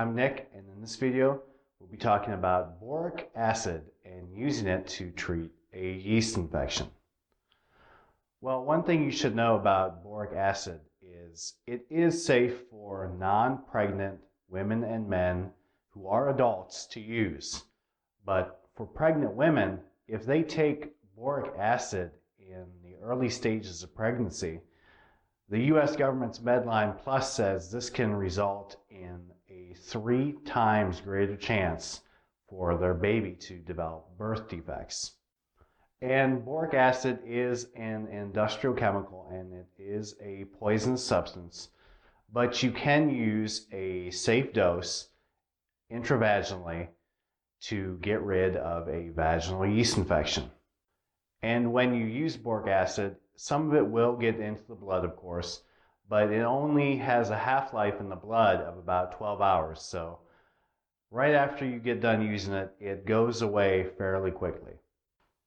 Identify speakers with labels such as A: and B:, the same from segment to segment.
A: I'm Nick, and in this video we'll be talking about boric acid and using it to treat a yeast infection. Well, one thing you should know about boric acid is it is safe for non-pregnant women and men who are adults to use. But for pregnant women, if they take boric acid in the early stages of pregnancy, the U.S. government's Medline Plus says this can result in a 3 times greater chance for their baby to develop birth defects. And boric acid is an industrial chemical and it is a poisonous substance, but you can use a safe dose intravaginally to get rid of a vaginal yeast infection. And when you use boric acid, some of it will get into the blood, of course, but it only has a half-life in the blood of about 12 hours. So right after you get done using it, it goes away fairly quickly.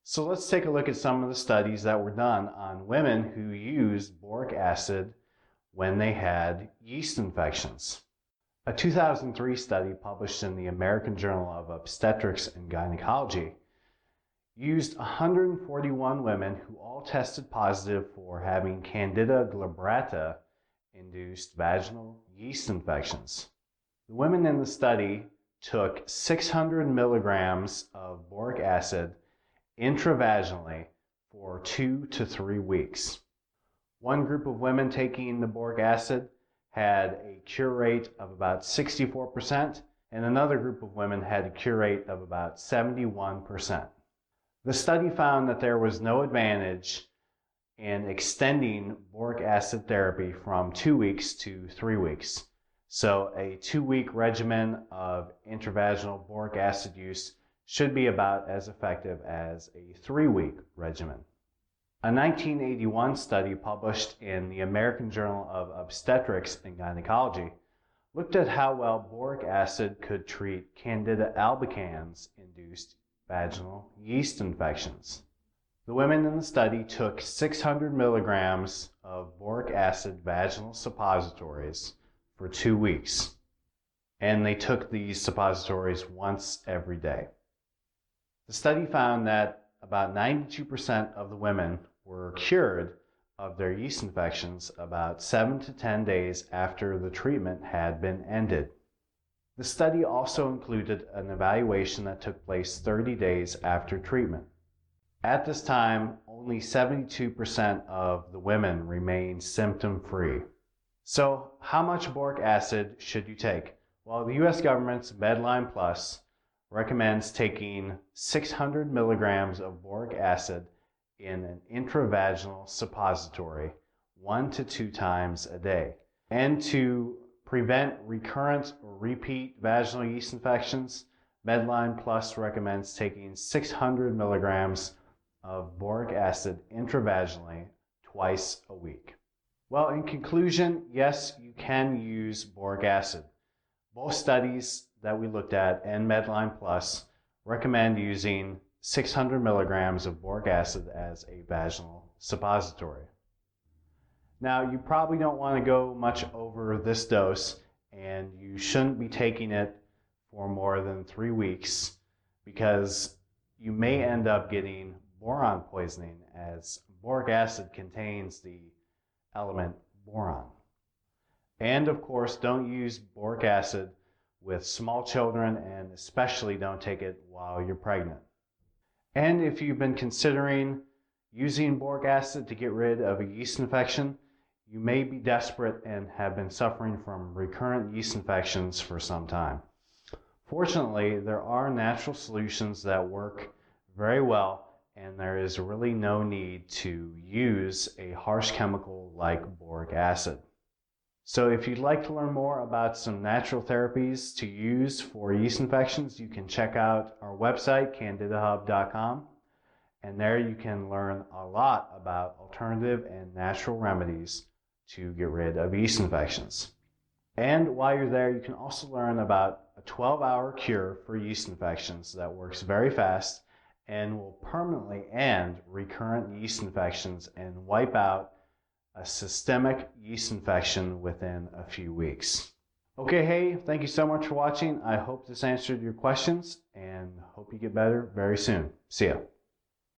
A: So let's take a look at some of the studies that were done on women who used boric acid when they had yeast infections. A 2003 study published in the American Journal of Obstetrics and Gynecology used 141 women who all tested positive for having Candida glabrata induced vaginal yeast infections. The women in the study took 600 milligrams of boric acid intravaginally for 2 to 3 weeks. One group of women taking the boric acid had a cure rate of about 64%, and another group of women had a cure rate of about 71%. The study found that there was no advantage in extending boric acid therapy from 2 weeks to 3 weeks. So a 2-week regimen of intravaginal boric acid use should be about as effective as a 3-week regimen. A 1981 study published in the American Journal of Obstetrics and Gynecology looked at how well boric acid could treat Candida albicans induced vaginal yeast infections. The women in the study took 600 milligrams of boric acid vaginal suppositories for 2 weeks, and they took these suppositories once every day. The study found that about 92% of the women were cured of their yeast infections about 7 to 10 days after the treatment had been ended. The study also included an evaluation that took place 30 days after treatment. At this time, only 72% of the women remained symptom-free. So, how much boric acid should you take? Well, the U.S. government's Medline Plus recommends taking 600 milligrams of boric acid in an intravaginal suppository 1 to 2 times a day. And to prevent recurrent or repeat vaginal yeast infections, Medline Plus recommends taking 600 milligrams of boric acid intravaginally twice a week. Well, in conclusion, yes, you can use boric acid. Both studies that we looked at and Medline Plus recommend using 600 milligrams of boric acid as a vaginal suppository. Now, you probably don't want to go much over this dose, and you shouldn't be taking it for more than 3 weeks because you may end up getting boron poisoning, as boric acid contains the element boron. And of course, don't use boric acid with small children, and especially don't take it while you're pregnant. And if you've been considering using boric acid to get rid of a yeast infection, you may be desperate and have been suffering from recurrent yeast infections for some time. Fortunately, there are natural solutions that work very well, and there is really no need to use a harsh chemical like boric acid. So if you'd like to learn more about some natural therapies to use for yeast infections, you can check out our website, candidahub.com, and there you can learn a lot about alternative and natural remedies to get rid of yeast infections. And while you're there, you can also learn about a 12-hour cure for yeast infections that works very fast and will permanently end recurrent yeast infections and wipe out a systemic yeast infection within a few weeks. Okay, hey, thank you so much for watching. I hope this answered your questions and hope you get better very soon. See ya.